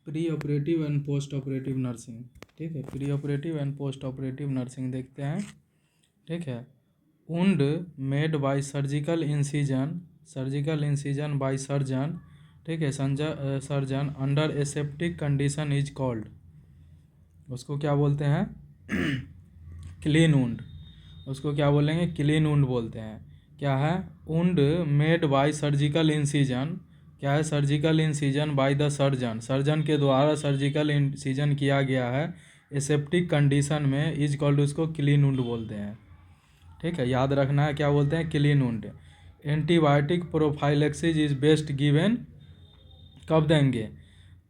Pre operative and post operative nursing. ठीक है, pre operative and post operative nursing देखते हैं। ठीक है, wound made by surgical incision by surgeon. ठीक है, surgeon under aseptic condition is called, उसको क्या बोलते हैं? Clean wound. उसको क्या बोलेंगे? क्लीन वुंड बोलते हैं। क्या है? Wound made by surgical incision. क्या है? Surgical incision by the surgeon, surgeon के द्वारा सर्जिकल इंसिजन किया गया है एसेप्टिक कंडीशन में, इज कॉल्ड, उसको क्लीन वुंड बोलते हैं। ठीक है, याद रखना है, क्या बोलते हैं? Clean wound. Antibiotic prophylaxis is best given कब देंगे?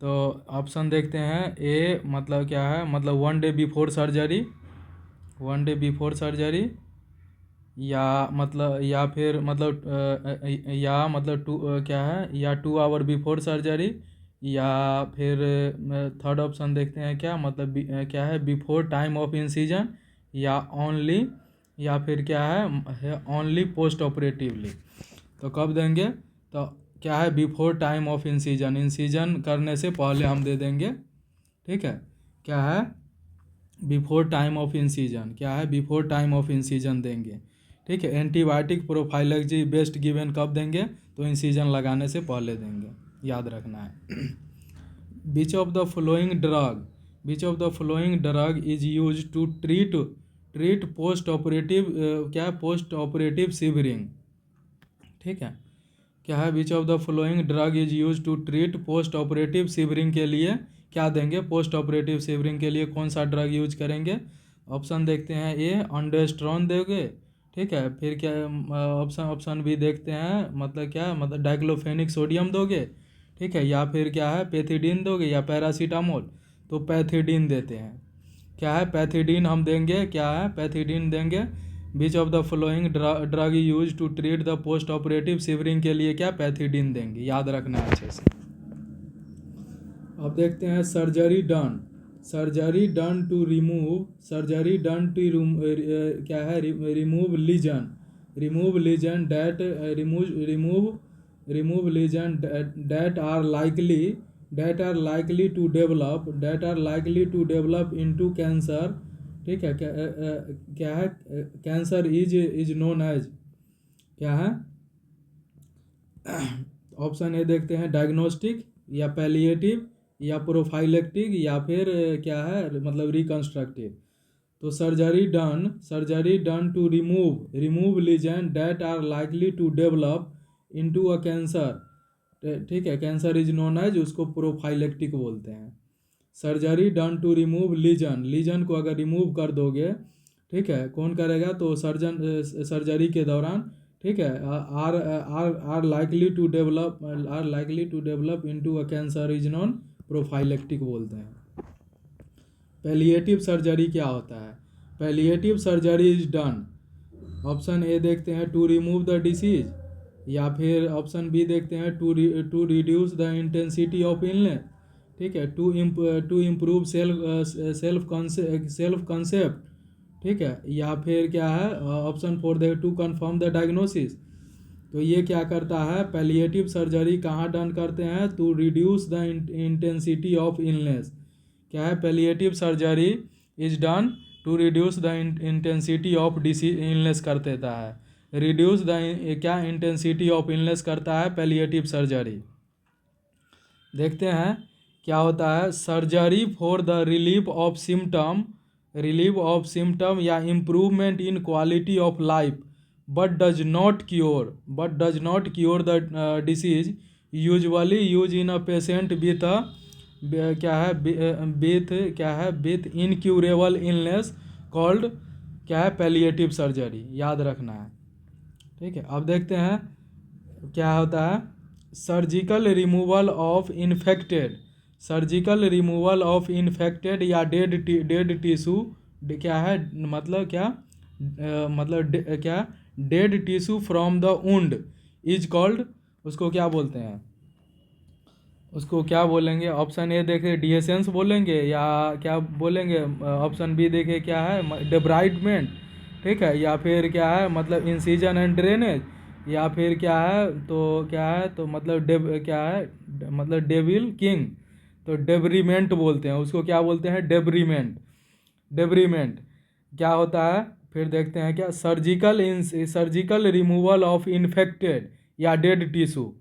तो ऑप्शन देखते हैं। ए मतलब क्या है? मतलब 1 day before surgery, 1 day before surgery, या मतलब या फिर मतलब या मतलब क्या है, या 2 आवर बिफोर सर्जरी, या फिर थर्ड ऑप्शन देखते हैं क्या मतलब क्या है? बिफोर टाइम ऑफ इंसिजन, या ओनली, या फिर क्या है ओनली पोस्ट ऑपरेटिवली। तो कब देंगे? तो क्या है? Before time of incision, incision करने से पहले हम दे देंगे। ठीक है, क्या है? Before time of incision. क्या है? बिफोर टाइम ऑफ इंसिजन देंगे। ठीक है, एंटीबायोटिक प्रोफाइलेक्सिस बेस्ट गिवन कब देंगे? तो इंसिजन लगाने से पहले देंगे, याद रखना है। Which of the following drug, which of the following drug is use to treat post operative, क्या पोस्ट ऑपरेटिव सीवरिंग। ठीक है, क्या है? Which of the following drug is use to treat post operative shivering के लिए क्या देंगे? Post operative shivering के लिए कौन सा ड्रग यूज करेंगे? ऑप्शन देखते हैं। ए अंडोस्टेरॉन दोगे। ठीक है, फिर क्या ऑप्शन भी देखते हैं, मतलब क्या, मतलब डाइक्लोफेनिक सोडियम दोगे। ठीक है, या फिर क्या है? पैथिडीन दोगे या पैरासीटामोल। तो पैथिडीन देते हैं। क्या है? पैथिडीन हम देंगे। क्या है? पैथिडीन देंगे। Which of the following drug use to treat the post operative shivering के लिए क्या? पैथिडीन देंगे, याद रखना है अच्छे से। अब देखते हैं surgery done, surgery done to remove, surgery done to क्या है? Remove lesion, remove lesion that remove lesion that are likely to develop into cancer. ठीक है, क्या है? कैंसर इज नोन एज, क्या है? ऑप्शन ए देखते हैं, डायग्नोस्टिक, या पैलिएटिव, या प्रोफाइलेक्टिक, या फिर क्या है मतलब रिकंस्ट्रक्टिव। तो surgery done to remove lesion that are likely to develop into a cancer. ठीक है, कैंसर इज नोन एज, उसको प्रोफाइलेक्टिक बोलते हैं। Surgery done to remove lesion को अगर रिमूव कर दोगे, ठीक है, कौन करेगा? तो सर्जन, सर्जरी के दौरान। ठीक है, are likely to develop into a cancer is known prophylactic बोलते हैं। पैलिएटिव सर्जरी क्या होता है? Palliative surgery is done, option A देखते हैं, टू रिमूव द डिसीज, या फिर ऑप्शन बी देखते हैं, to reduce the intensity of illness. ठीक है, टू इम्प्रूव सेल्फ कंसेप्ट। ठीक है, या फिर क्या है? ऑप्शन 4 दे, टू कंफर्म द डायग्नोसिस। तो ये क्या करता है? पैलिएटिव सर्जरी कहाँ डन करते हैं? To reduce the intensity of illness. क्या है? Palliative surgery is done to reduce the intensity of illness कर देता है। रिड्यूस द क्या इंटेंसिटी ऑफ इलनेस करता है? Palliative surgery. देखते हैं क्या होता है। Surgery for the relief of symptom या improvement in quality of life, but does not cure the disease, usually use in a patient with क्या है? विथ इनक्यूरेबल इलनेस, कॉल्ड क्या है? पैलिएटिव सर्जरी, याद रखना है। ठीक है, अब देखते हैं क्या होता है। सर्जिकल रिमूवल ऑफ इन्फेक्टेड या डेड टिश्यू, क्या है? मतलब क्या क्या? Dead tissue from the wound is called, उसको क्या बोलते हैं? उसको क्या बोलेंगे? ऑप्शन ए देखे डिहेसेंस बोलेंगे, या क्या बोलेंगे? ऑप्शन बी देखे क्या है? डेब्राइडमेंट। ठीक है, या फिर क्या है? मतलब इंसिजन एंड ड्रेनेज, या फिर क्या है? तो क्या है? तो मतलब क्या है? मतलब डेविल किंग। तो डेब्रीमेंट बोलते हैं उसको, क्या बोलते हैं? डेब्रीमेंट। डेब्रीमेंट क्या होता है फिर देखते हैं क्या, सर्जिकल रिमूवल ऑफ इन्फेक्टेड या डेड टिश्यू।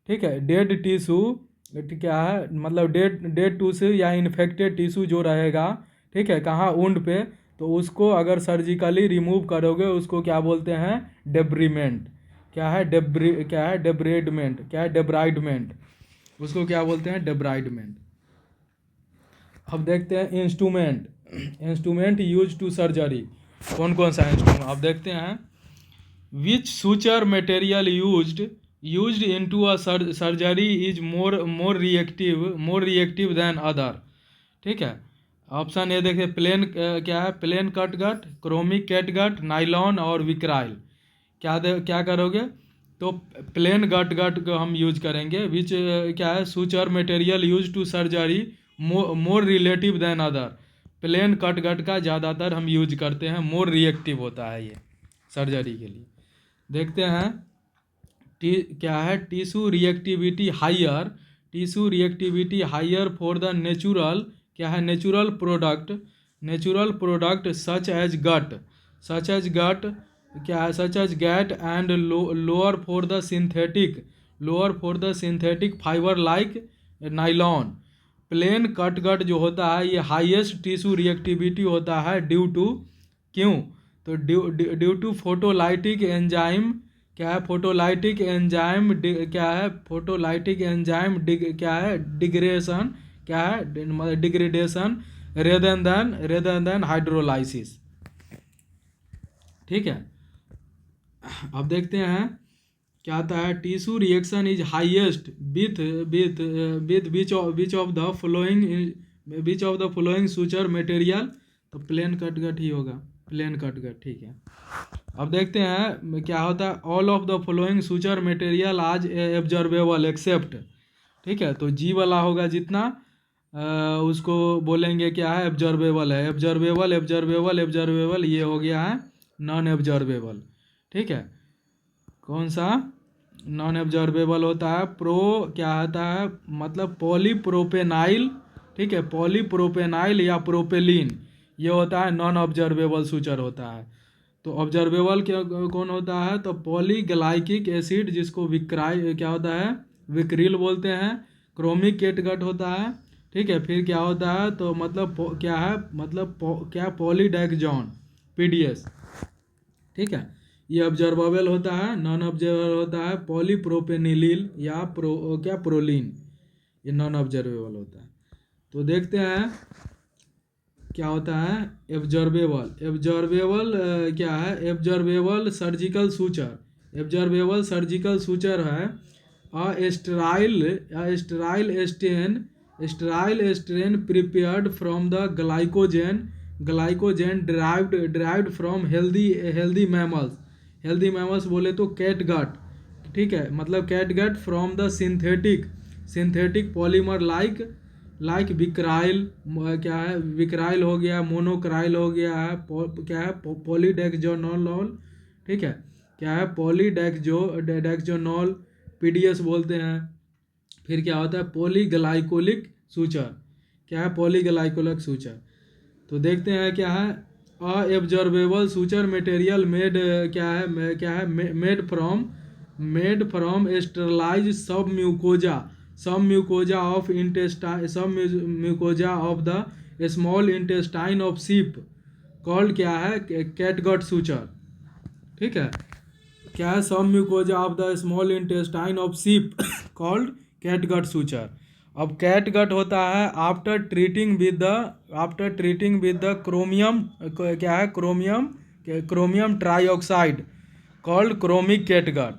ठीक है, डेड टिश्यू क्या है, मतलब डेड टिश्यू या इन्फेक्टेड टिश्यू जो रहेगा, ठीक है, कहाँ, वुंड पे, तो उसको अगर सर्जिकली रिमूव करोगे उसको क्या बोलते हैं? डेब्रीमेंट। क्या है? डेब्रेडमेंट। क्या है? डेब्राइडमेंट। उसको क्या बोलते हैं? डेब्राइडमेंट। अब देखते हैं instrument. Instrument use to surgery. कौन कौन सा इंस्ट्रूमेंट अब देखते हैं। विच suture material used into a surgery is more reactive than other। ठीक है, ऑप्शन ए देखिए, प्लेन क्या है, प्लेन कटगट, क्रोमिक कैटगट, नाइलॉन और विक्राइल। क्या करोगे? तो प्लेन गट को हम यूज करेंगे। विच क्या है, suture material use to surgery more relative than other. Plain catgut का ज़्यादातर हम यूज करते हैं, मोर रिएक्टिव होता है ये सर्जरी के लिए। देखते हैं क्या है, tissue reactivity higher. Tissue reactivity higher for the natural, क्या है, natural product such as gut, क्या है, such as gut and lower for the synthetic fibre like nylon. Plain catgut जो होता है ये हाईएस्ट टिश्यू रिएक्टिविटी होता है ड्यू टू, क्यों? तो ड्यू टू फोटोलाइटिक एंजाइम। क्या है? फोटोलाइटिक एंजाइम क्या है, फोटोलाइटिक एंजाइम क्या है, डिग्रेशन, क्या है, डिग्रेडेशन रेदर देन हाइड्रोलाइसिस। ठीक है, अब देखते हैं क्या आता है। Tissue reaction is highest with which of the following suture material. तो प्लेन कटगट ही होगा, प्लेन कटगट। ठीक है, अब देखते हैं क्या होता है। All of the following suture material आज एब्जॉर्बेबल एक्सेप्ट। ठीक है, तो जी वाला होगा जितना उसको बोलेंगे क्या है, एब्जॉर्बेबल है। एब्जॉर्बेबल ये हो गया है नॉन एब्जॉर्बेबल। ठीक है, कौन सा नॉन एब्जॉर्बेबल होता है? क्या होता है, मतलब पॉलीप्रोपेनाइल। ठीक है, पॉलीप्रोपेनाइल या प्रोपेलिन, ये होता है नॉन ऑब्जर्वेबल सुचर होता है। तो ऑब्जर्वेबल कौन होता है? तो पॉलीग्लाइकिक एसिड, जिसको क्या होता है, विक्रिल बोलते हैं। क्रोमिक कैटगट होता है। ठीक है, फिर क्या होता है, तो मतलब क्या है, मतलब क्या, पॉलीडैक्जॉन, पीडीएस। ठीक है, ये ऑब्जर्वेबल होता है। नॉन ऑब्जर्वेबल होता है पॉलीप्रोपेनिलिन या प्रोलिन, ये नॉन ऑब्जर्वेबल होता है। तो देखते हैं क्या होता है एब्जॉर्बेबल। क्या है, एब्जॉर्बेबल सर्जिकल सूचर है sterile strand prepared from the glycogen derived from healthy mammals बोले तो कैटगट। ठीक है, मतलब catgut from the synthetic polymer like Vicryl. क्या है, विक्राइल हो गया, मोनोक्राइल हो गया है, क्या है, पॉलीडेक्सोनोल। ठीक है, क्या है, पॉलीडेक्सोनोल, पीडीएस बोलते हैं। फिर क्या होता है, पॉलीग्लाइकोलिक सूचर। क्या है, पॉलीग्लाइकोलिक सूचर। तो देखते हैं क्या है, अब्जॉर्बेबल सूचर मटेरियल क्या है, made from sterilize submucosa of the small intestine of sheep called, क्या है, कैटगट सूचर। ठीक है, क्या है, submucosa of the small intestine of sheep called catgut suture. अब कैटगट होता है after treating with the chromium, क्या है, chromium trioxide called chromic catgut.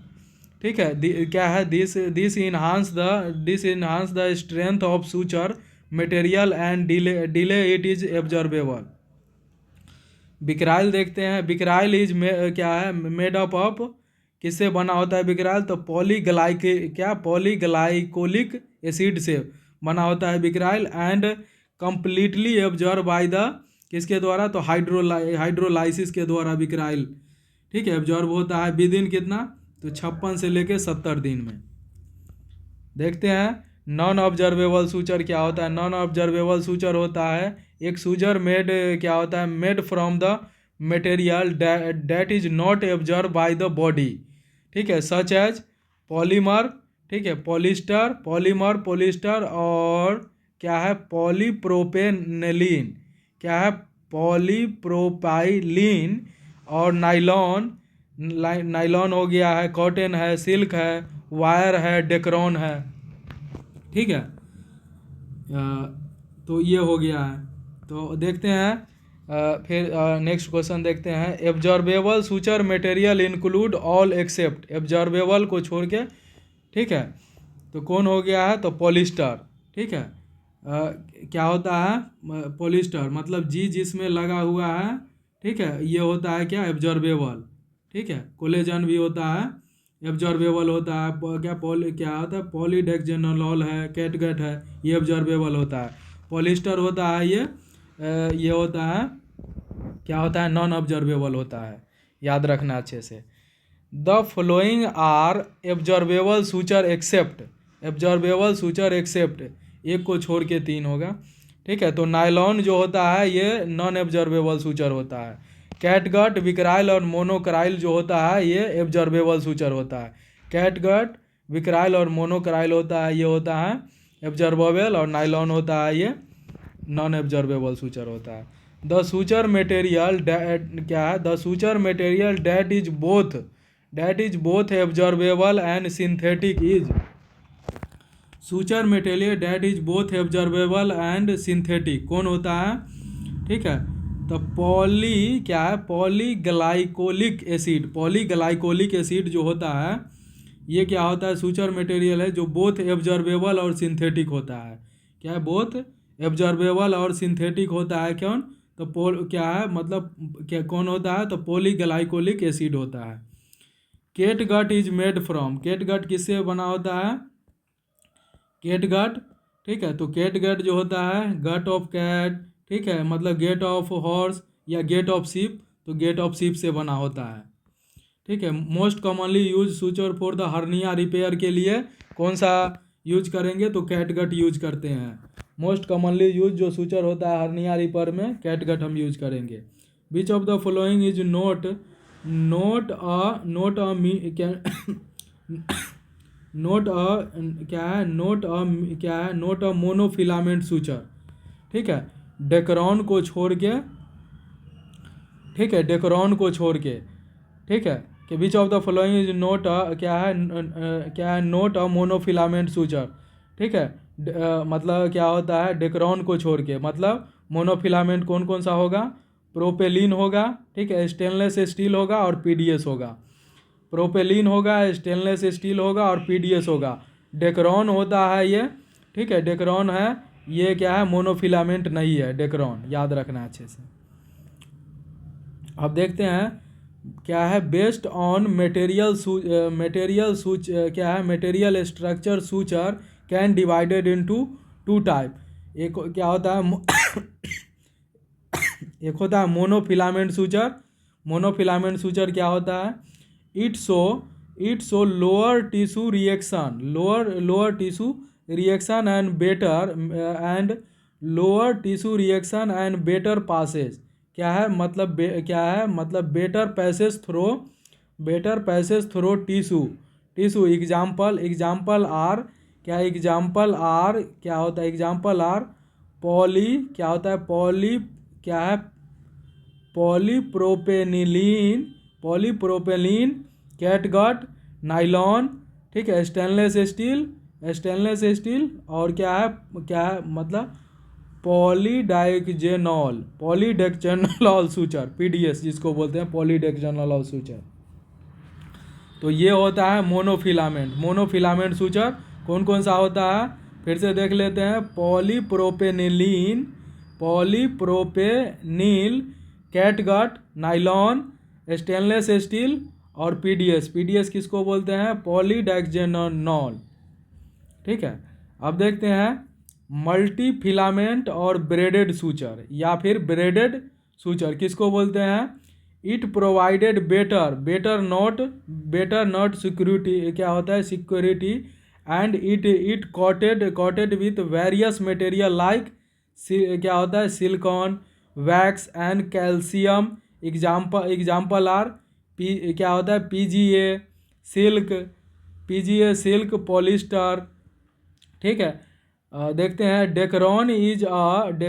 ठीक है, क्या है, this enhance the strength of suture material and delay it is absorbable. Vicryl देखते हैं। विक्राइल इज क्या है, मेड अप ऑफ, किससे बना होता है विक्राइल? तो पॉलीग्लाइकोलिक एसिड से बना होता है Vicryl and completely absorb by the, किसके द्वारा? तो हाइड्रोलाइसिस के द्वारा विक्राइल, ठीक है, एब्जॉर्ब होता है विद इन कितना? तो 56 से लेके 70 दिन में। देखते हैं नॉन ऑब्जर्वेबल सूचर क्या होता है? नॉन ऑब्जर्वेबल सूचर होता है एक सूचर मेड क्या होता है? Made from the material that is not observe by the body, ठीक है, सच एज पॉलीमर, ठीक है, पॉलिस्टर, पॉलीमर, पॉलिस्टर, और क्या है? पॉलीप्रोपेनिलीन, क्या है? पॉलीप्रोपाइलीन, और नाइलॉन, नाइलॉन हो गया है, कॉटन है, सिल्क है, वायर है, डेक्रॉन है, ठीक है। तो ये हो गया है। तो देखते हैं फिर नेक्स्ट क्वेश्चन देखते हैं। Absorbable suture material include all except, absorbable को छोड़ के, ठीक है, तो कौन हो गया है? तो पॉलिस्टर, ठीक है। क्या होता है पॉलिस्टर? मतलब जी जिसमें लगा हुआ है, ठीक है, ये होता है क्या? एब्जॉर्बेबल, ठीक है। कोलेजन भी होता है, एब्जॉर्बेबल होता है। क्या होता है? पॉलीडेक्जेनोल है, कैटगट है, ये एब्जॉर्बेबल होता है। पॉलिस्टर होता है ये होता है, क्या होता है? नॉन ऑब्जर्वेबल होता है, याद रखना अच्छे से। The following are absorbable suture except, absorbable suture except, एक को छोड़ के तीन होगा, ठीक है। तो नायलॉन जो होता है ये नॉन एब्जॉर्बेबल सूचर होता है। कैटगट, विक्राइल और मोनोक्राइल जो होता है ये एब्जॉर्बेबल सूचर होता है। कैटगट, विक्राइल और मोनोक्राइल होता है, ये होता है एब्जॉर्बेबल, और नायलॉन होता है ये नॉन एब्जॉर्बेबल सूचर होता है। द सूचर मटेरियल क्या है? The suture material that is both absorbable and synthetic is, suture material that is both absorbable and synthetic कौन होता है? ठीक है, तो पॉली क्या है? पॉलीग्लाइकोलिक एसिड, पॉलीग्लाइकोलिक एसिड जो होता है ये क्या होता है? सूचर मटेरियल है जो बोथ एब्जॉर्बेबल और सिंथेटिक होता है। क्या है? बोथ एब्जॉर्बेबल और सिंथेटिक होता है। कौन? तो क्या है मतलब क्या कौन होता है? तो पॉलीग्लाइकोलिक एसिड होता है। Catgut is made from, catgut किससे बना होता है? कैटगट, ठीक है, तो कैटगट जो होता है गट ऑफ कैट, ठीक है, मतलब गेट ऑफ हॉर्स या गेट ऑफ शिप, तो गेट ऑफ शिप से बना होता है, ठीक है। Most commonly use suture for the hernia repair के लिए कौन सा यूज करेंगे? तो कैटगट यूज करते हैं। मोस्ट कॉमनली यूज जो सूचर होता है हर्निया रिपेयर में कैटगट हम यूज करेंगे। विच of the following is note monofilament suture, ठीक है, डेक्रॉन को छोड़ के, ठीक है, डेक्रॉन को छोड़ के, ठीक है, कि विच of the following is note क्या है नोट अ मोनोफिलामेंट सूचर, ठीक है। मतलब क्या होता है? डेक्रॉन को छोड़ के, मतलब मोनोफिलामेंट कौन कौन सा होगा? प्रोपेलिन होगा, ठीक है, स्टेनलेस स्टील होगा और पीडीएस होगा। प्रोपेलिन होगा, स्टेनलेस स्टील होगा और पीडीएस होगा। डेक्रॉन होता है ये, ठीक है, डेक्रॉन है ये, क्या है? मोनोफिलामेंट नहीं है डेक्रॉन, याद रखना अच्छे से। अब देखते हैं क्या है। बेस्ड ऑन मटेरियल क्या है? Material structure suture can divided into two type. एक क्या होता है? एक होता है मोनोफिलामेंट सूचर। मोनोफिलामेंट सूचर क्या होता है? It show lower tissue reaction, lower tissue reaction and lower tissue reaction and better passage. क्या है मतलब? क्या है मतलब? Better passage through tissue. Example are क्या? एग्जाम्पल आर क्या होता है? एग्जाम्पल आर पॉली क्या होता है? क्या है? पॉलीप्रोपेनिलीन, कैटगट, नाइलॉन, ठीक है, स्टेनलेस स्टील और क्या है? मतलब पॉलीडेक्जेनोल सूचर, पीडीएस जिसको बोलते हैं, पॉलीडेक्जेनोल सूचर। तो ये होता है मोनोफिलामेंट सूचर कौन कौन सा होता है? फिर से देख लेते हैं। Polypropylene, catgut, nylon, stainless steel और पीडीएस किसको बोलते हैं? पॉलीडेक्जेनोल, ठीक है। अब देखते हैं मल्टी फिलामेंट और ब्रेडेड सूचर या फिर ब्रेडेड सूचर किसको बोलते हैं? It provided better knot security, क्या होता है? Security and it coated with various material like, क्या होता है, silicone, wax and calcium. Example are क्या होता है, पीजीए सिल्क, पॉलिस्टर। ठीक है, देखते हैं डेकरॉन इज अ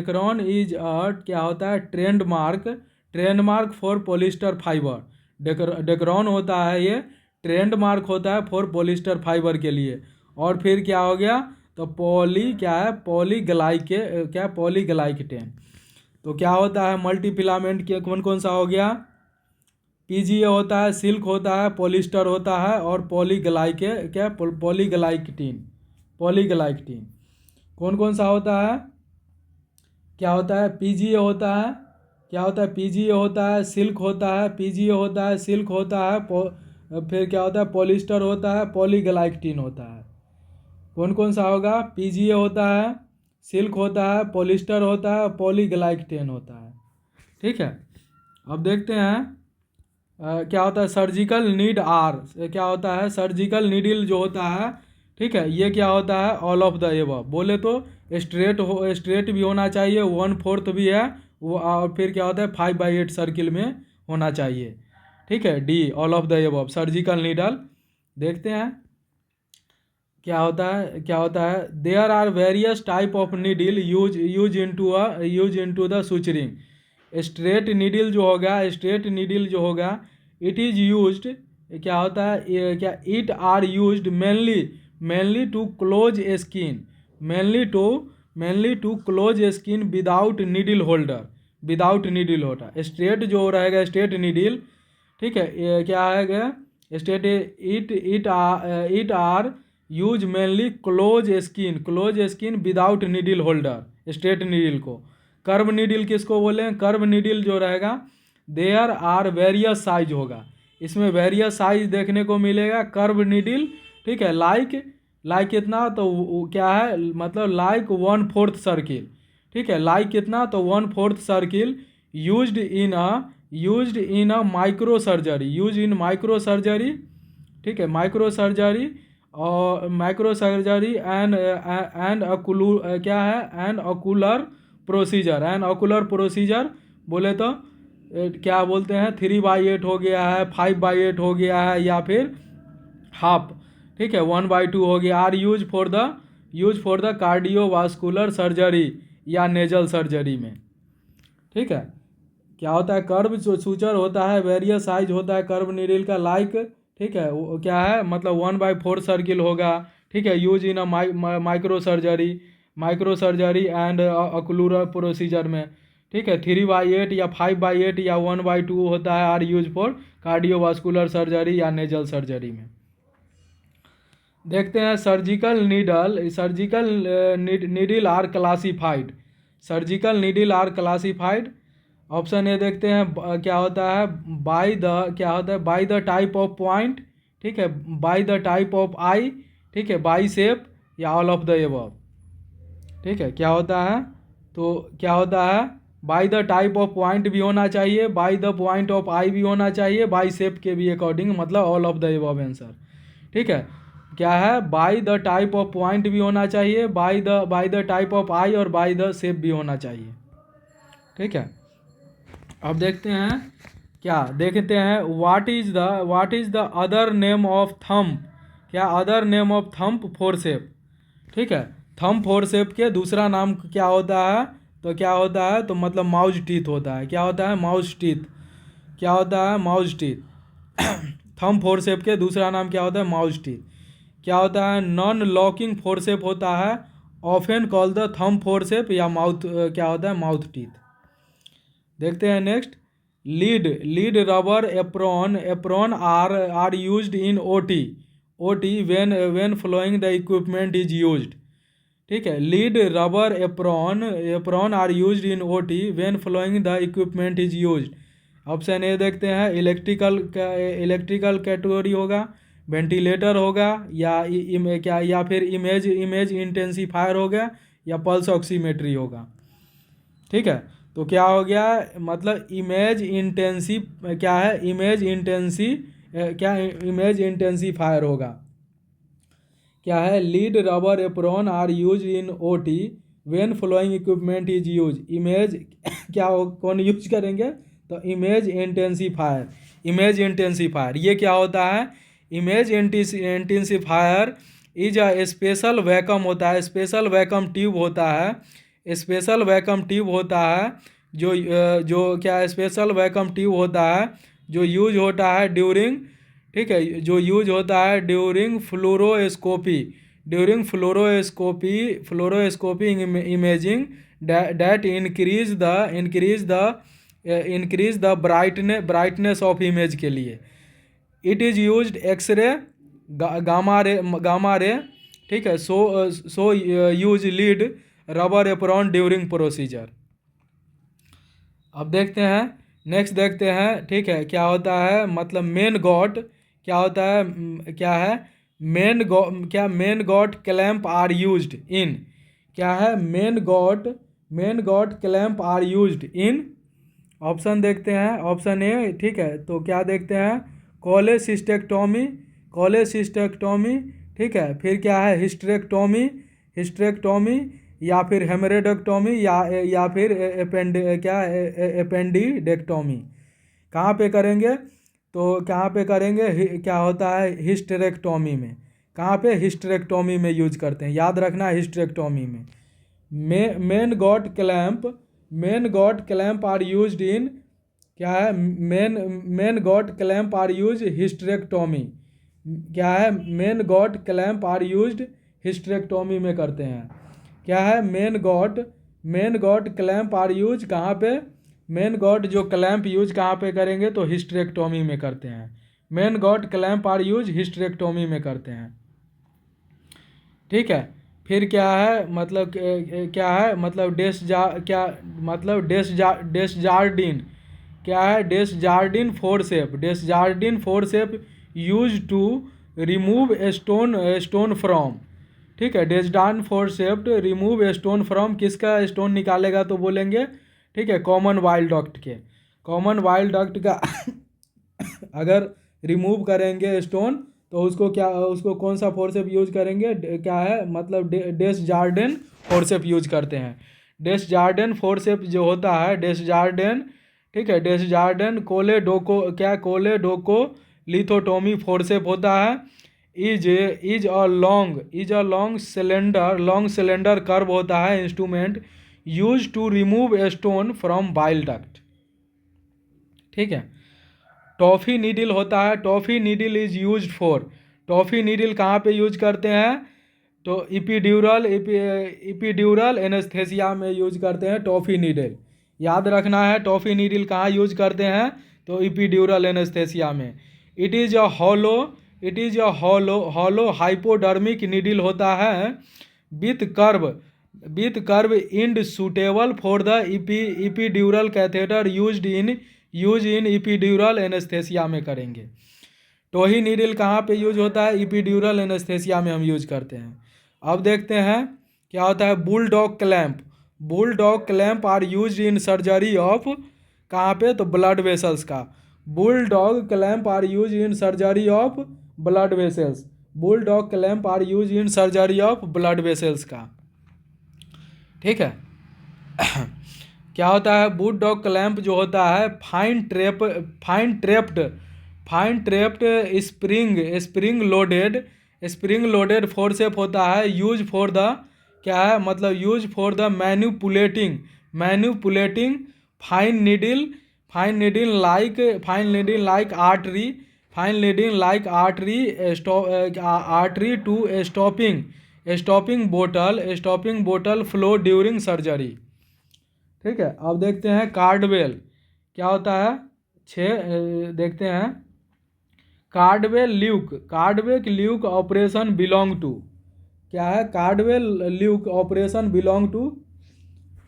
क्या होता है, ट्रेंडमार्क फॉर पॉलिस्टर फाइबर। डेकरॉन होता है ये ट्रेंडमार्क होता है फॉर पॉलिस्टर फाइबर के लिए। और फिर क्या हो गया, तो क्या है, पॉलीग्लाइकेटेन। तो क्या होता है, मल्टी फिलामेंट के कौन कौन सा हो गया, पीजीए होता है, सिल्क होता है, पॉलिस्टर होता है, और पॉलीग्लाइकेटीन कौन कौन सा होता है, क्या होता है, पीजीए होता है, क्या होता है, पीजीए होता है, सिल्क होता है, पीजीए होता है, सिल्क होता है, फिर क्या होता है, पॉलिस्टर होता है, पॉलीग्लाइकेटीन होता है। कौन कौन सा होगा, पीजीए होता है, सिल्क होता है, पॉलिस्टर होता है, पॉलीग्लाइकेटेन होता है। ठीक है, अब देखते हैं क्या होता है, सर्जिकल नीड आर, क्या होता है, सर्जिकल नीडल जो होता है, ठीक है, ये क्या होता है, ऑल ऑफ द एबव। बोले तो स्ट्रेट भी होना चाहिए, 1/4 भी है वो, और फिर क्या होता है, 5/8 सर्किल में होना चाहिए। ठीक है, D all of the above, surgical needle. देखते हैं क्या होता है, there are various type of needle use into the suturing. Straight needle जो होगा इट इज यूज्ड, क्या होता है, क्या it are used mainly to close skin, mainly to close skin without needle holder. Straight जो रहेगा, स्ट्रेट नीडल, ठीक है, ये क्या है, straight it are use mainly close skin without needle holder, straight needle को। कर्व नीडल किसको बोले, कर्व नीडल जो रहेगा, देयर आर वेरियस साइज होगा, इसमें वेरियस साइज देखने को मिलेगा कर्व नीडल। ठीक है, लाइक कितना, तो क्या है, मतलब लाइक 1/4 सर्किल। ठीक है, लाइक कितना, तो 1/4 circle used in a micro surgery. ठीक है, माइक्रो सर्जरी एंड क्या है, एंड ऑकुलर प्रोसीजर। बोले तो क्या बोलते हैं, 3/8 हो गया है, 5/8 हो गया है, या फिर हाफ। ठीक है, 1/2 हो गया। Are use for the cardiovascular surgery या नेजल सर्जरी में। ठीक है, क्या होता है, कर्व सूचर होता है, वेरियस साइज होता है कर्व नीडल का, लाइक, ठीक है, वो क्या है, मतलब 1/4 सर्किल होगा। ठीक है, use in micro surgery and ocular procedure में। ठीक है, 3/8 या 5/8 या 1/2 होता है, are use for cardiovascular surgery या नेजल सर्जरी में। देखते हैं surgical needle are classified. Option A देखते हैं, क्या होता है, by the type of point. ठीक है, by the type of eye. ठीक है, बाई शेप, या ऑल ऑफ द एबव। ठीक है, क्या होता है, तो क्या होता है, by the type of point भी होना चाहिए, by the point of eye भी होना चाहिए, बाई शेप के भी अकॉर्डिंग, मतलब all of the above answer. ठीक है, क्या है, by the type of point भी होना चाहिए, बाय द टाइप ऑफ आई, और बाय द शेप भी होना चाहिए। ठीक है, अब देखते हैं what is the other name of thumb. क्या other name of thumb forceps. ठीक है, थंब फोरसेप के दूसरा नाम क्या होता है, तो क्या होता है, तो मतलब माउस टीथ होता है। क्या होता है, माउस टीथ। क्या होता है, माउस टीथ। थंब फोरसेप के दूसरा नाम क्या होता है, माउस टीथ। क्या होता है, नॉन लॉकिंग फोरसेप होता है, often call the thumb forcep, या माउथ, क्या होता है, माउथ टीथ। देखते हैं next, lead rubber apron are used in OT when following the equipment is used. ठीक है, lead rubber apron are used in OT when following the equipment is used. Option A देखते हैं, electrical category होगा, ventilator होगा, या फिर image intensifier होगा, या पल्स ऑक्सीमेट्री होगा। ठीक है, तो क्या हो गया, मतलब इमेज इंटेंसीफायर होगा। क्या है, lead rubber apron are use in OT when following equipment is use. Image क्या कौन यूज करेंगे, तो इमेज इंटेंसीफायर। इमेज इंटेंसीफायर ये क्या होता है, image intensifier is a special vacuum होता है, स्पेशल वैक्यूम ट्यूब होता है, स्पेशल वैक्यूम ट्यूब होता है जो क्या स्पेशल वैक्यूम ट्यूब होता है जो यूज होता है ड्यूरिंग, ठीक है, जो यूज होता है during fluoroscopy imaging that increase the brightness of image के लिए। It is used X ray, gamma ray, ठीक है, so use lead rubber apron during procedure. अब देखते हैं, नेक्स्ट देखते हैं, ठीक है, क्या होता है, मतलब मेन गॉट क्या होता है, क्या है Maingot clamp are used in, क्या है Maingot clamp are used in. Option देखते हैं, ऑप्शन ए, ठीक है, तो क्या देखते हैं, कोलेसिस्टेक्टोमी, ठीक है, फिर क्या है हिस्टेरेक्टोमी या फिर हेमरेडक्टोमी या फिर एपेंडिडेक्टोमी। कहाँ पे करेंगे, तो कहाँ पे करेंगे, क्या होता है हिस्टेरेक्टोमी में। कहाँ पे, हिस्टेरेक्टोमी में यूज करते हैं, याद रखना हिस्टेरेक्टोमी में। Maingot clamp are used in, क्या है Maingot clamp are use hysterectomy, क्या है Maingot clamp are used hysterectomy में करते हैं। क्या है Maingot clamp are use कहाँ पे, मेन गॉट जो क्लैंप यूज कहाँ पे करेंगे, तो हिस्टेरेक्टोमी में करते हैं। Maingot clamp are use hysterectomy में करते हैं, ठीक है। फिर क्या है, मतलब क्या है, मतलब डेस्जार्डिन, क्या है Desjardins forceps use to remove stone from, ठीक है, Desjardins forceps remove stone from, किसका स्टोन निकालेगा, तो बोलेंगे, ठीक है, कॉमन वाइल डक्ट के, कॉमन वाइल डक्ट का अगर रिमूव करेंगे स्टोन तो उसको कौन सा फोरसेप यूज करेंगे, क्या है, मतलब डेस्जार्डिन फोरसेप यूज करते हैं। डेस्जार्डिन फोरसेप जो होता है डेस्जार्डिन, ठीक है, डेस्जार्डिन कोलेडोको लिथोटोमी फोरसेप होता है। Is a long cylinder curve होता है instrument use to remove stone from bile duct, ठीक है। टॉफी नीडल होता है, toffee needle is use for, toffee needle कहाँ पे यूज करते हैं, तो इपीड्यूरल एनेस्थेसिया में यूज करते हैं टॉफी नीडल। याद रखना है टॉफी नीडल कहाँ यूज करते हैं, तो इपीड्यूरल एनेस्थेसिया में। It is a hollow hypodermic needle होता है with curve end suitable for the epidural catheter use in epidural anaesthesia में करेंगे। टोही नीडल कहाँ पे यूज होता है, इपीड्यूरल एनेस्थेसिया में हम यूज करते हैं। अब देखते हैं क्या होता है bulldog clamp are use in surgery of, कहाँ पे, तो ब्लड वेसल्स का। Bulldog clamp are use in surgery of blood vessels, bulldog clamp are use in surgery of blood vessels का, ठीक है। क्या होता है बुलडॉग क्लैंप जो होता है fine trapped spring loaded forcep होता है यूज फॉर द, क्या है, मतलब use for the manipulating fine needle like artery to stopping बोतल फ्लो ड्यूरिंग सर्जरी, ठीक है। अब देखते हैं कार्डवेल क्या होता है, देखते हैं Caldwell Luc operation belong to, क्या है Caldwell Luc operation belong to,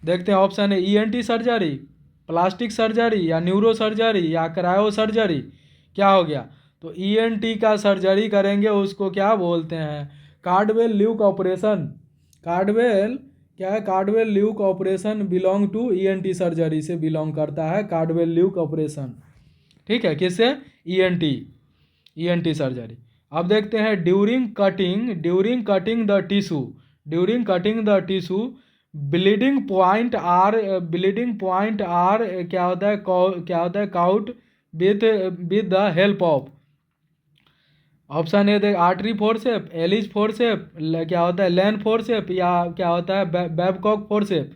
देखते हैं ऑप्शन है ईएनटी सर्जरी, प्लास्टिक सर्जरी या न्यूरो सर्जरी या क्रायो सर्जरी। क्या हो गया, तो ईएनटी का सर्जरी करेंगे उसको क्या बोलते हैं, Caldwell Luc operation. Caldwell Luc operation belong to ENT surgery से बिलोंग करता है कार्डवेल ल्यूक ऑपरेशन, ठीक है, किससे, ईएनटी सर्जरी। अब देखते हैं during cutting the tissue bleeding point are क्या होता है caught with the help of. Option A देख आर्टरी फोर्सेप, एलिज फोर्सेप, क्या होता है लैन फोर्सेप, या क्या होता है Babcock forceps.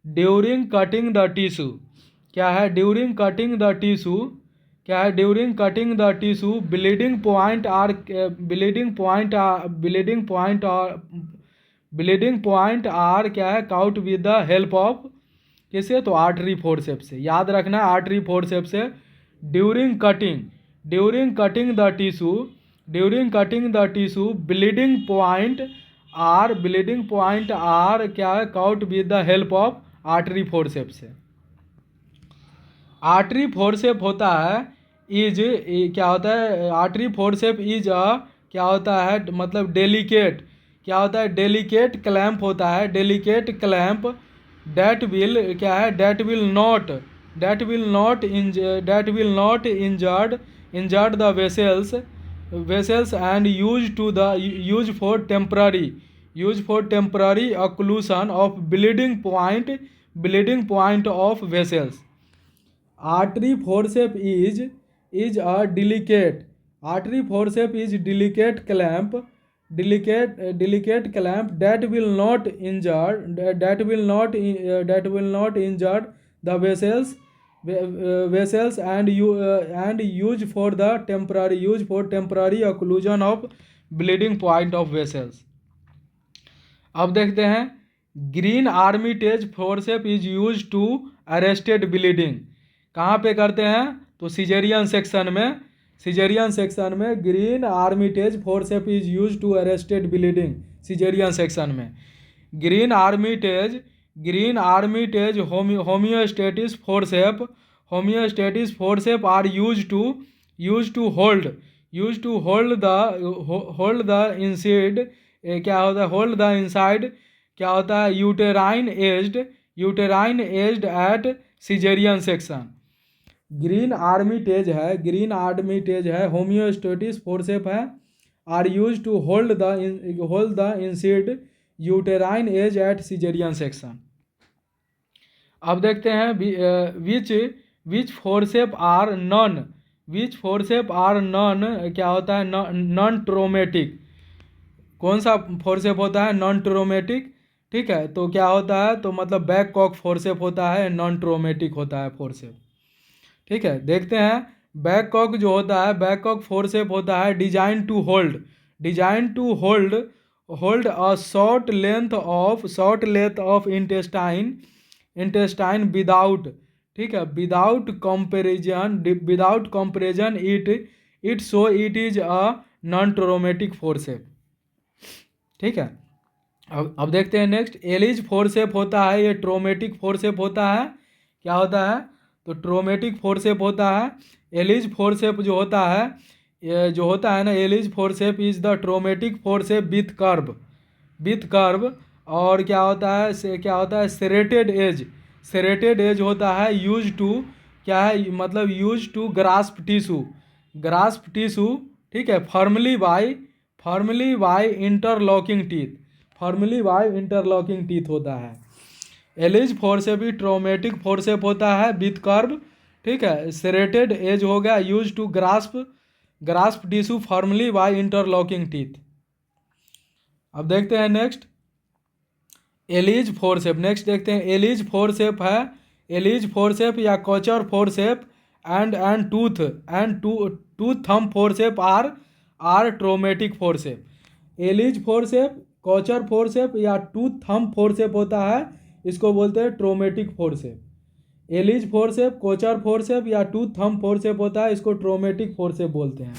During cutting the tissue क्या है, ड्यूरिंग कटिंग द टिश्यू क्या है, during cutting the tissue bleeding point are क्या है caught with the help of किसे, तो आर्टरी फोर्सेप से। याद रखना है आर्टरी फोर्सेप से। During cutting the tissue bleeding point are क्या है caught with the help of artery forceps से। आर्टरी फोर्सेप होता है क्या होता है, आर्टरी फोर्सेप इज क्या होता है मतलब डेलिकेट, क्या होता है डेलिकेट क्लैंप होता है, डेलिकेट क्लैंप डेट विल क्या है that will not injured the vessels and use for temporary occlusion of bleeding point of vessels. Artery forceps is a delicate clamp that will not injure the vessels and use for temporary occlusion of bleeding point of vessels। अब देखते हैं Green Armitage forceps is use to arrested bleeding. कहाँ पे करते हैं, तो caesarean section में Green Armitage forceps is use to arrested bleeding. Caesarean section में Green Armitage homeostatic forceps are use to hold the incised क्या होता है होल्ड द इंसाइड क्या होता है uterine edged at caesarean section. Green Armitage है homeostatic forceps है are use to hold the incised uterine edge eight caesarean section. अब देखते हैं विच फोर्सेप आर नॉन क्या होता है नॉन ट्रोमेटिक। कौन सा फोर्सेप होता है नॉन ट्रोमेटिक, ठीक है, तो क्या होता है तो मतलब बैक कॉक फोर्सेप होता है, नॉन ट्रोमेटिक होता है फोर्सेप, ठीक है। देखते हैं बैक कॉक जो होता है बैक कॉक फोर्सेप होता है designed to hold a short length of intestine without, ठीक है, without comparison it so it is a non traumatic forceps, ठीक है। अब देखते हैं नेक्स्ट एलिज फोर्सेप होता है, ये ट्रोमेटिक फोर्सेप होता है, क्या होता है तो ट्रोमेटिक फोर्सेप होता है। एलिज फोर्सेप जो होता है ना Allis forceps is the traumatic forceps with curve और क्या होता है सेरेटेड एज होता है यूज टू क्या है मतलब यूज टू ग्रास्प टिश्यू, ठीक है, फॉर्मली बाय इंटरलॉकिंग टीथ होता है। एलिज फोर्सेप भी ट्रोमेटिक फोर्सेप होता है विथ कर्व, ठीक है, सेरेटेड एज हो गया use to grasp tissue formally by interlocking teeth. अब देखते हैं नेक्स्ट एलिज फोर्सेप। नेक्स्ट देखते हैं एलिज फोर्सेप है, एलिज फोर्सेप या Kocher forceps and tooth thumb forceps are traumatic forceps. Allis forceps, Kocher forceps या टूथ थंब फोर्सेप होता है, इसको बोलते हैं traumatic forceps. Allis forceps, Kocher forceps या टूथ थंब फोर्सेप होता है, इसको ट्रोमेटिक फोर्सेप बोलते हैं,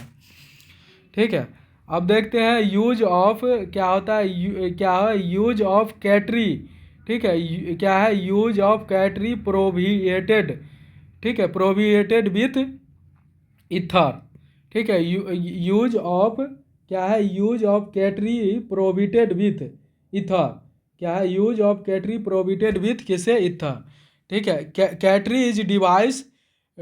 ठीक है। अब देखते हैं यूज ऑफ क्या होता है यूज ऑफ कैटरी, ठीक है, क्या है यूज ऑफ कैटरी प्रोविएटेड, ठीक है, प्रोविएटेड विथ ईथर, ठीक है, यूज ऑफ क्या है use of cautery provided with ether, क्या है use of cautery provided with किसे ईथर, ठीक है। Cautery is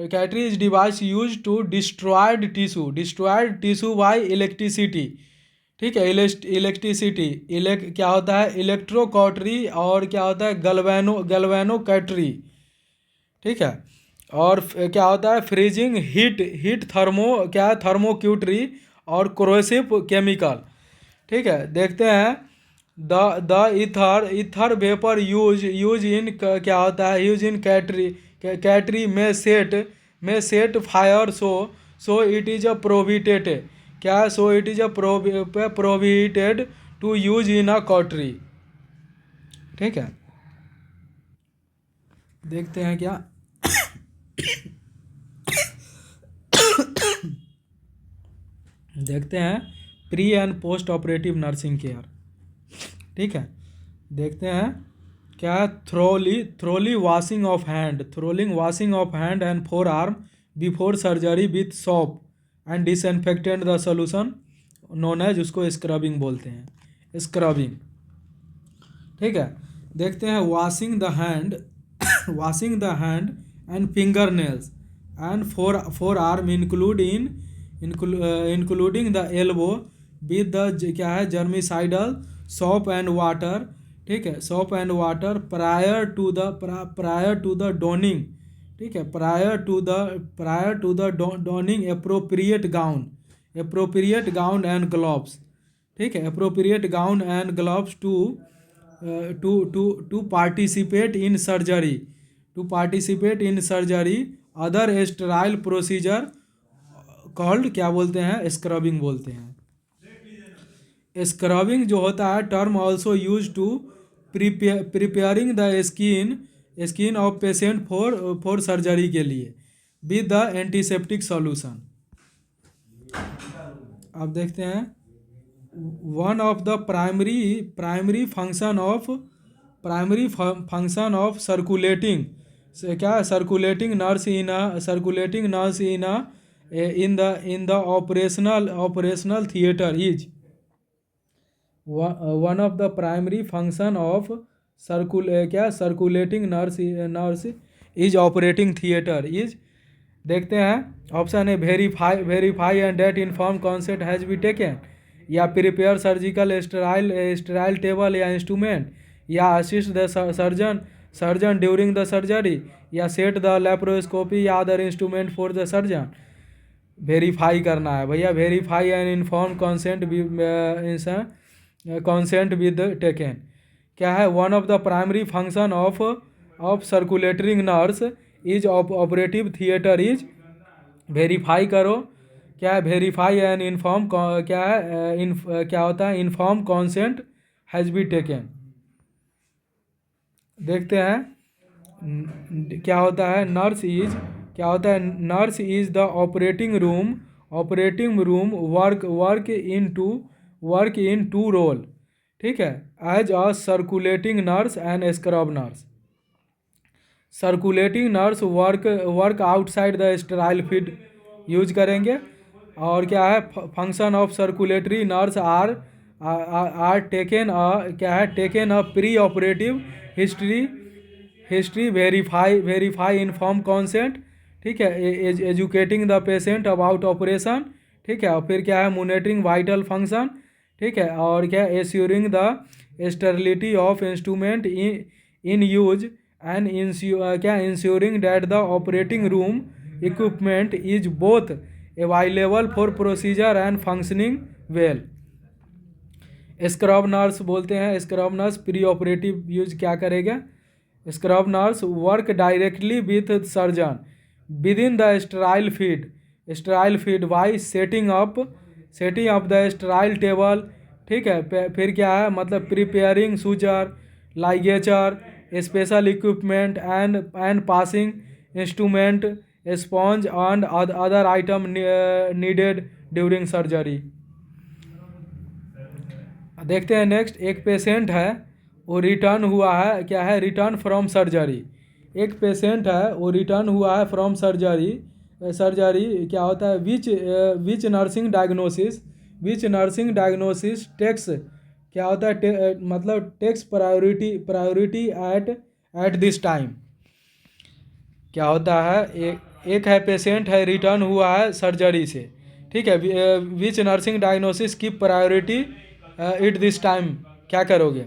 cautery is device use to destroyed tissue by electricity. ठीक है, इलेक्ट्रिसिटी क्या होता है, इलेक्ट्रो कॉटरी, और क्या होता है गलवेनो कैटरी। ठीक है, और क्या होता है फ्रीजिंग हीट थर्मोक्यूटरी और कोरोसिव केमिकल। ठीक है, देखते हैं the ether vapour use in क्या होता है, यूज इन कैटरी में set fire, so it is a prohibited, क्या, so it is a prohibited to use in a cautery. ठीक है, देखते हैं क्या देखते हैं pre and post operative nursing care. ठीक है, देखते हैं क्या, thoroughly washing of hand and forearm before surgery with soap and disinfectant the solution known as, उसको स्क्रबिंग बोलते हैं, स्क्रबिंग। ठीक है, देखते हैं washing the hand and finger nails and forearm including the elbow with the क्या है germicidal soap and water. ठीक है, soap and water prior to the donning. ठीक है, prior to the donning appropriate gown and gloves. ठीक है, appropriate gown and gloves to participate in surgery other sterile procedure called क्या बोलते हैं, scrubbing बोलते हैं। स्क्रबिंग जो होता है term also use to preparing the skin of patient for surgery के लिए विद द एंटीसेप्टिक सॉल्यूशन। अब देखते हैं one of the primary function of circulating nurse in the operational theatre is one of the primary function of circulating nurse is operating theatre is. देखते हैं option A verify and that inform consent has be taken, या prepare surgical sterile table या instrument, या assist the surgeon during the surgery, या set the laparoscopy या other instrument for the surgeon. Verify करना है भैया, verify and inform consent with taken. क्या है, one of the primary function of circulating nurse is operative theatre is, verify करो, क्या है, वेरीफाई एंड इन्फॉर्म, क्या है क्या होता है, inform consent has be taken. देखते हैं क्या होता है, नर्स इज, क्या होता है, nurse is the operating room work in two role. ठीक है, as a circulating nurse and scrub nurse. Circulating nurse work outside the sterile field use करेंगे, और क्या है function of circulatory nurse are taken a pre operative history verify inform consent. ठीक है, educating the patient about operation. ठीक है, और फिर क्या है मॉनिटरिंग वाइटल फंक्शन। ठीक है, और क्या assuring the sterility of instrument in use and ensuring that the operating room equipment is both available for procedure and functioning well. Scrub nurse बोलते हैं, scrub nurse pre operative use क्या करेगा, scrub nurse work directly with surgeon with in the sterile feed by setting up the sterile table. ठीक है, फिर क्या है मतलब preparing suture, ligature, special equipment and passing instrument, sponge and other item needed during surgery. देखते हैं next, एक patient है वो रिटर्न हुआ है, क्या है, रिटर्न फ्रॉम सर्जरी। एक पेशेंट है वो रिटर्न हुआ है फ्रॉम सर्जरी क्या होता है, विच नर्सिंग डायग्नोसिस टेक्स, क्या होता है मतलब takes priority at this time. क्या होता है, एक है पेशेंट है रिटर्न हुआ है सर्जरी से, ठीक है, विच नर्सिंग डायग्नोसिस की प्रायोरिटी इट दिस टाइम, क्या करोगे?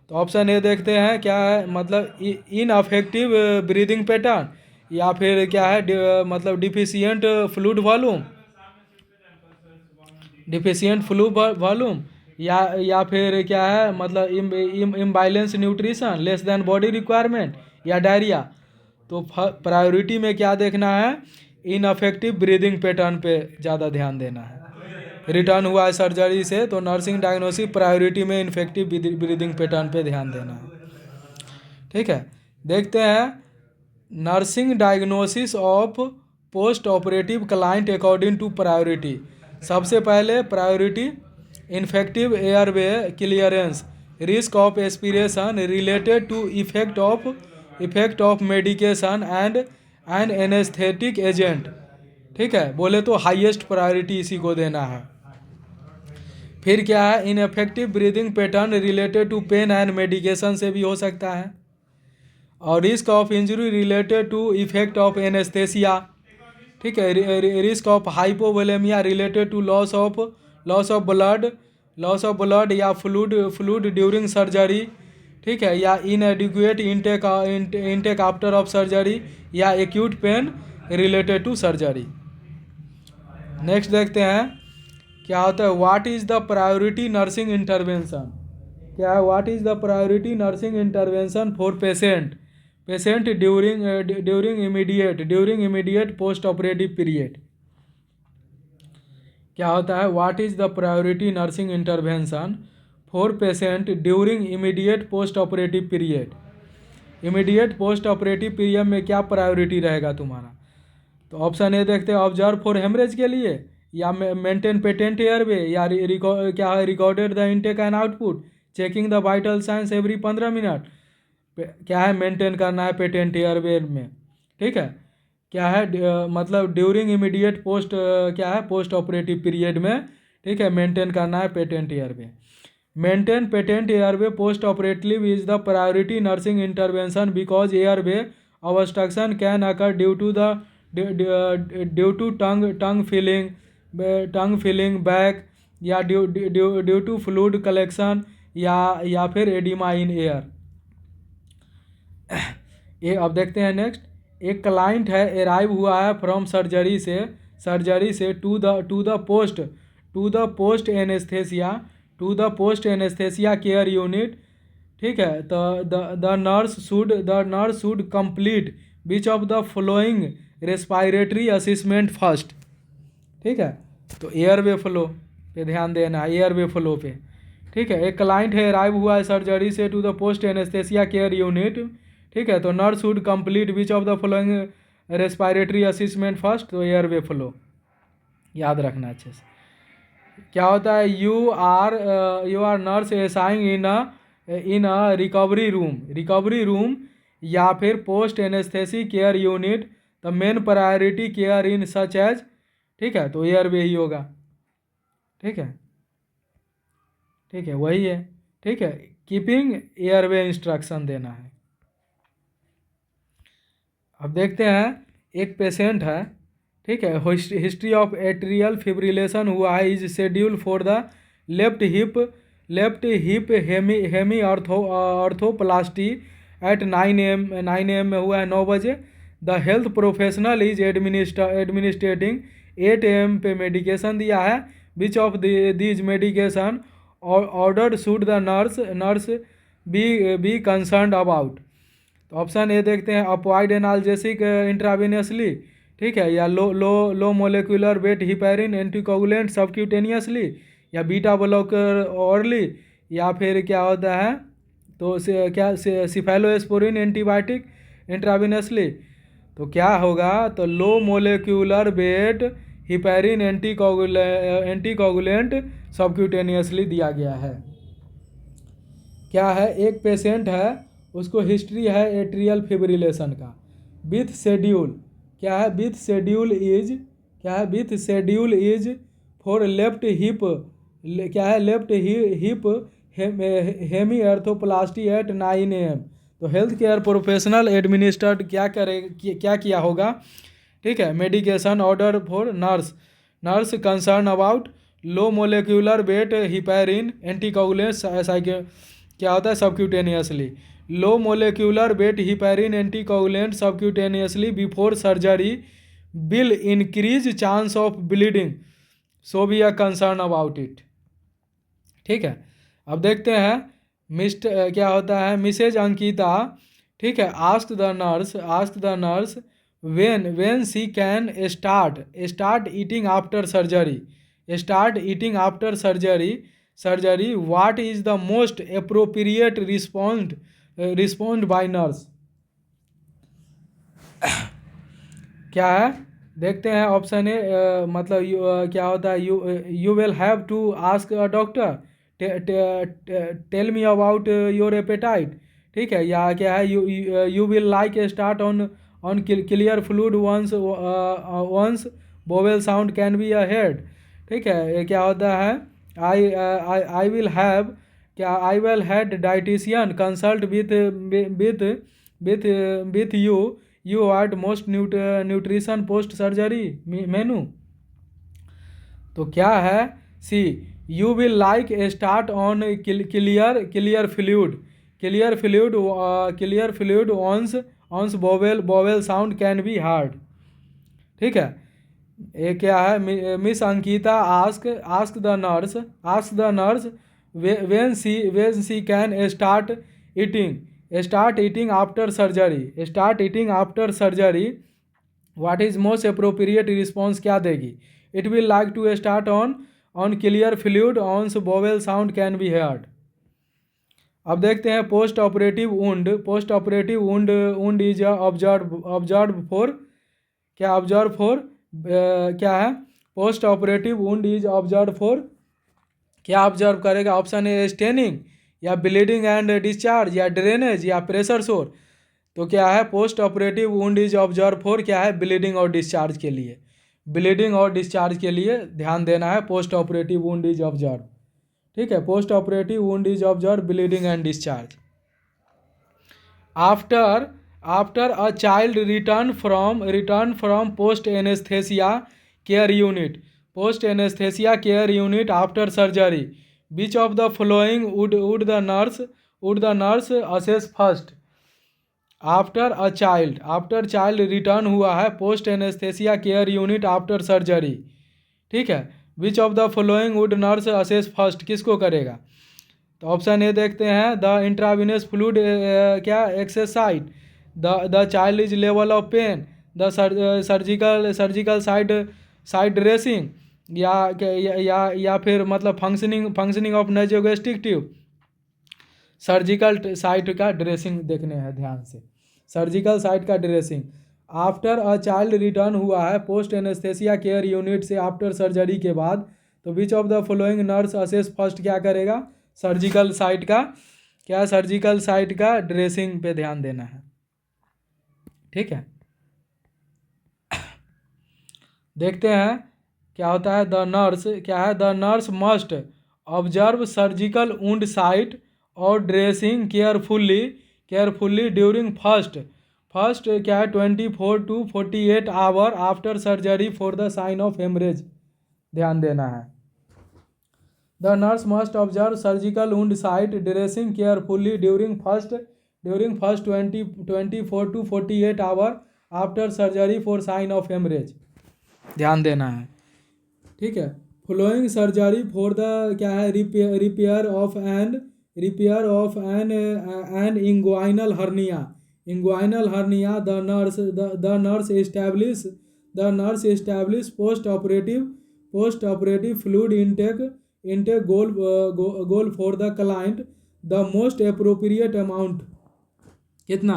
तो ऑप्शन ए देखते हैं क्या है, मतलब इनअफेक्टिव ब्रीदिंग पैटर्न, या फिर क्या है मतलब डिफिशियंट फ्लू वॉल्यूम, या फिर क्या है मतलब imbalance nutrition, less than body requirement, या डायरिया। तो प्रायोरिटी में क्या देखना है, इनअफेक्टिव ब्रीदिंग पैटर्न पे ज़्यादा ध्यान देना है। रिटर्न हुआ है सर्जरी से तो नर्सिंग डायग्नोसिस प्रायोरिटी में इन्फेक्टिव ब्रीदिंग पैटर्न पे ध्यान देना है, ठीक है। देखते हैं nursing diagnosis of post operative client according to priority. सबसे पहले priority infective airway clearance, risk of aspiration related to effect of medication and an anaesthetic agent, ठीक है, बोले तो हाईएस्ट प्रायोरिटी इसी को देना है। फिर क्या है, ineffective breathing pattern related to pain and medication से भी हो सकता है, और risk of injury related to effect of anaesthesia, ठीक है, risk of hypovolaemia related to loss of blood या फ्लूड ड्यूरिंग सर्जरी, ठीक है, या inadequate intake after of surgery, या acute pain related to surgery. Next देखते हैं क्या होता है, what is the priority nursing intervention. क्या है, what is the priority nursing intervention for patient during immediate post operative period. क्या होता है, what is the priority nursing intervention for patient during immediate post operative period. Immediate post operative period में क्या priority रहेगा तुम्हारा? तो option A देखते हैं, ऑब्जर्व फॉर हेमरेज के लिए, या मेंटेन पेटेंट एयरवे, या क्या है recorded the intake and output, checking the vital science every 15 minute, क्या है मेंटेन करना है पेटेंट एयरवे में, ठीक है। क्या है मतलब ड्यूरिंग इमीडिएट क्या है पोस्ट ऑपरेटिव पीरियड में, ठीक है, मेंटेन करना है patent airway. Maintain patent airway post operative is the priority nursing intervention because airway obstruction can occur due to tongue filling back, या ड्यू टू फ्लूड कलेक्शन, या फिर एडिमा इन एयर। ये अब देखते हैं नेक्स्ट, एक क्लाइंट है arrive हुआ है फ्रॉम सर्जरी से to the post anaesthesia care unit, ठीक है। तो the nurse should complete which of the following respiratory assessment first, ठीक है। तो एयरवे फ्लो पे ध्यान देना है, एयरवे फ्लो पे, ठीक है। एक क्लाइंट है अराइव हुआ है सर्जरी से to the post anaesthesia care unit, ठीक है। तो nurse should complete which of the following respiratory assessment first, तो एयरवे फ्लो याद रखना अच्छे से। क्या होता है, you are nurse assigning in a recovery room या फिर post anaesthetic care unit, the main priority care in such as, ठीक है, तो एयरवे ही होगा, ठीक है, ठीक है, वही है, ठीक है, कीपिंग एयरवे इंस्ट्रक्शन देना है। अब देखते हैं एक पेशेंट है, ठीक है, हिस्ट्री ऑफ एट्रियल फिब्रिलेशन हुआ है, is schedule for the left hip hemi arthroplasty at 9 AM में हुआ है 9 बजे। The health professional is administrating 8 AM पे मेडिकेशन दिया है, which of these medication ordered should the nurse be concerned about. तो ऑप्शन ए देखते हैं, अपवाइड एनाल्जेसिक इंट्रावेनियसली, ठीक है, या low molecular weight heparin anticoagulant subcutaneously, या बीटा ब्लॉकर ऑरली, या फिर क्या होता है तो क्या सिफेलोस्पोरिन एंटीबायोटिक इंट्रावेनियसली। तो क्या होगा, तो लो molecular weight heparin anticoagulant subcutaneously दिया गया है। क्या है, एक पेशेंट है उसको हिस्ट्री है एट्रियल फिब्रिलेशन का विथ शेड्यूल, क्या है with schedule is for left hip, क्या है left hip hemi arthroplasty at 9 AM। तो हेल्थ केयर प्रोफेशनल एडमिनिस्ट्रेट क्या किया होगा, ठीक है, medication order for nurse, nurse concern about low molecular weight heparin anticoagulants क्या होता है subcutaneously, low molecular weight heparin anticoagulant subcutaneously before surgery will increase chance of bleeding, so be a concern about it. ठीक है, अब देखते हैं क्या होता है मिसेज अंकिता, ठीक है, ask the nurse when she can start eating after surgery what is the most appropriate respond by nurse. क्या है देखते हैं, ऑप्शन ए मतलब क्या होता है you will have to ask a doctor tell me about your appetite, ठीक है, या क्या है you will like start on clear fluid once bowel sound can be a head, ठीक है, ये क्या होता है आई विल हैव क्या I will had dietitian consult with you what most nutrition post surgery menu. तो क्या है see you will like start on clear fluid once bowel sound can be heard, ठीक है, ये क्या है Miss Ankita ask the nurse when she can start eating after surgery what is most appropriate response क्या देगी, it will like to start on clear fluid on bowel sound can B हेard। अब देखते हैं post operative wound is observe for क्या है post operative wound is observe for क्या observe करेगा, option A staining या ब्लीडिंग एंड डिस्चार्ज या drainage या प्रेशर सोर। तो क्या है post operative wound is observe for क्या है ब्लीडिंग और डिस्चार्ज के लिए, ध्यान देना है post operative wound is observe, ठीक है, post operative wound is observe bleeding and discharge after a child return from post anaesthesia care unit after surgery which of the following would the nurse assess first. After child return हुआ है post anaesthesia care unit after surgery, ठीक है, which of the following would nurse assess first, किसको करेगा। तो option A देखते हैं the intravenous fluid क्या exercise the child is level of pain the surgical side dressing या फिर मतलब functioning of nasogastric tube. Surgical site का ड्रेसिंग देखने हैं ध्यान से, सर्जिकल साइट का dressing after a child return हुआ है पोस्ट एनेस्थेसिया केयर यूनिट से आफ्टर सर्जरी के बाद, तो which of the following nurse assess first क्या करेगा सर्जिकल साइट का ड्रेसिंग पे ध्यान देना है, ठीक है। देखते हैं क्या होता है the nurse must observe surgical wound site और ड्रेसिंग केयरफुल्ली ड्यूरिंग फर्स्ट क्या है 24 to 48 hour after surgery for the sign of haemorrhage, ध्यान देना है। The nurse must observe surgical wound site dressing carefully during first 24 to 48 hour after surgery for sign of haemorrhage, ध्यान देना है, ठीक है। फॉलोइंग सर्जरी फॉर द क्या है repair of an inguinal hernia the nurse establish post operative fluid intake goal for the client the most appropriate amount कितना,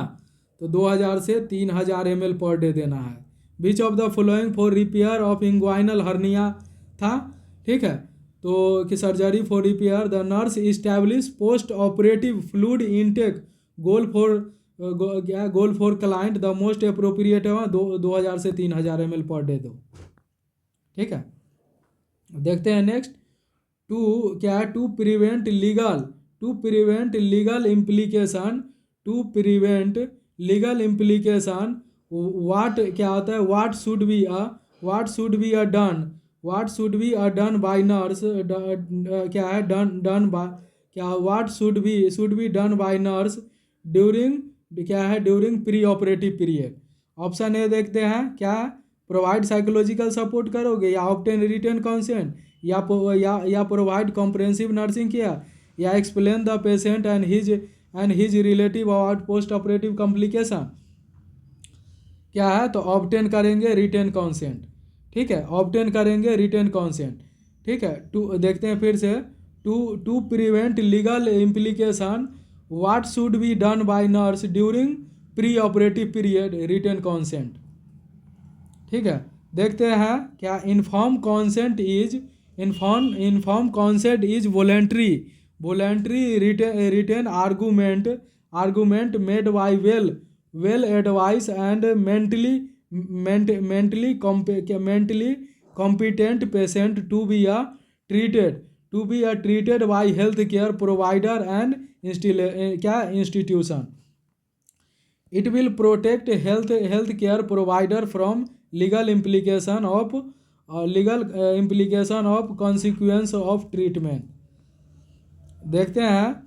तो 2000 से 3000 ml पर डे देना है। Which of the following for repair of inguinal hernia था, ठीक है, तो कि surgery for repair the nurse establish post operative fluid intake goal for client the most appropriate 2000 से 3000 ml पर डे दो, ठीक है। देखते हैं next to prevent legal implication what क्या होता है, what should be a done, what should be a done by nurse, क्या है, डन डन बाय, क्या what should be done by nurse during, क्या है, during pre operative period. Option A देखते हैं क्या, प्रोवाइड साइकोलॉजिकल सपोर्ट करोगे, या ऑब्टेन रिटन कंसेंट, या प्रोवाइड कॉम्प्रहेंसिव नर्सिंग केयर, या explain the patient and his relative about post operative complication. क्या है, तो ऑब्टेन करेंगे रिटेन कॉन्सेंट। ठीक है, ऑब्टेन करेंगे रिटेन कॉन्सेंट। ठीक है, टू देखते हैं फिर से, to prevent legal implication what should be done by nurse during pre operative period written consent. ठीक है, देखते हैं क्या, inform consent is voluntary written argument made by well advise and mentally competent patient to be treated by health care provider and institution. It will protect health care provider from legal implication of consequence of treatment. देखते हैं,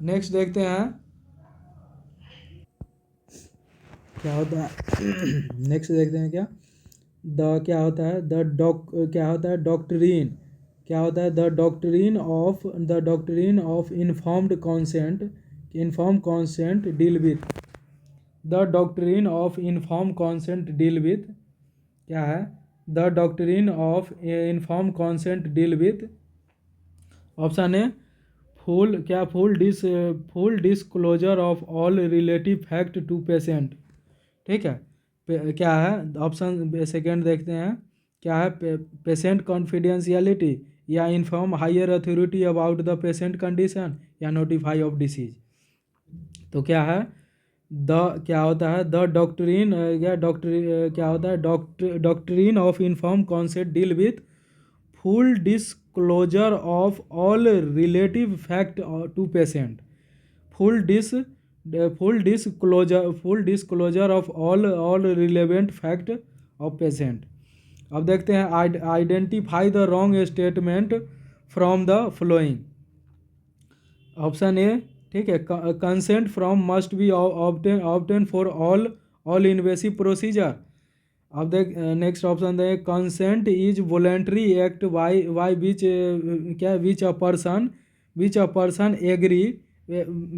next देखते हैं क्या होता है। Next देखते हैं क्या, क्या होता है, क्या होता है डॉक्ट्रीन, क्या होता है, the doctrine of informed consent deal with, the doctrine of inform consent deal with, क्या है, the doctrine of inform consent deal with. Option A full disclosure of all relative fact to patient. ठीक है, क्या है, option second देखते हैं क्या है, पेशेंट कॉन्फिडेंशियलिटी, या inform higher authority about the patient condition, या नोटिफाई ऑफ डिसीज। तो क्या है, क्या होता है, द डॉक्ट्रीन, क्या होता है, doctrine of inform consent deal with full disclosure of all relative fact to patient, full disclosure of all relevant fact of patient। अब देखते हैं, identify the wrong statement from the following. Option A, ठीक है, consent from must be obtain for all invasive procedure. अब देख next option दें, consent is voluntary act by which क्या, which a person agree,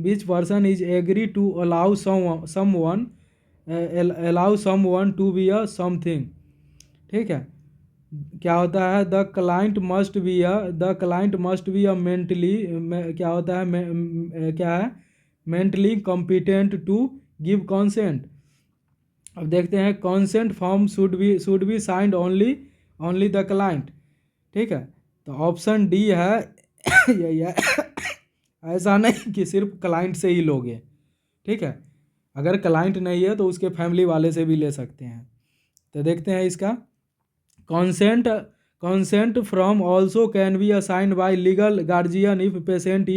which person is agree to allow someone to be a something। ठीक है, क्या होता है, the client must be a mentally, क्या होता है, क्या है, mentally competent to give consent. अब देखते हैं, consent form should be signed only the client. ठीक है, तो ऑप्शन डी है ये ऐसा नहीं कि सिर्फ क्लाइंट से ही लोगे। ठीक है, अगर क्लाइंट नहीं है तो उसके फैमिली वाले से भी ले सकते हैं। तो देखते हैं इसका, consent from also can be assigned by legal guardian if patient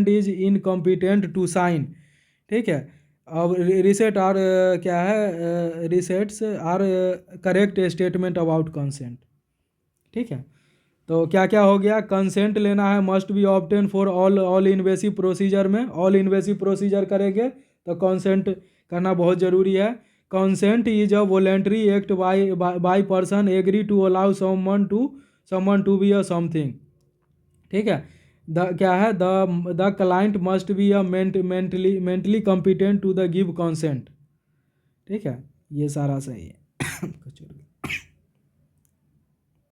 is incompetent to sign. ठीक है, अब रिसेट आर क्या है, resets are correct statement about consent. ठीक है, तो क्या क्या हो गया, कंसेंट लेना है, must be obtain for all invasive procedure में, ऑल इन्वेसिव प्रोसीजर करेंगे तो कंसेंट करना बहुत ज़रूरी है। Consent is a voluntary act by person agree to allow someone to be a something. ठीक है, क्या है, the client must be a mentally competent to the give consent. ठीक है, ये सारा सही है।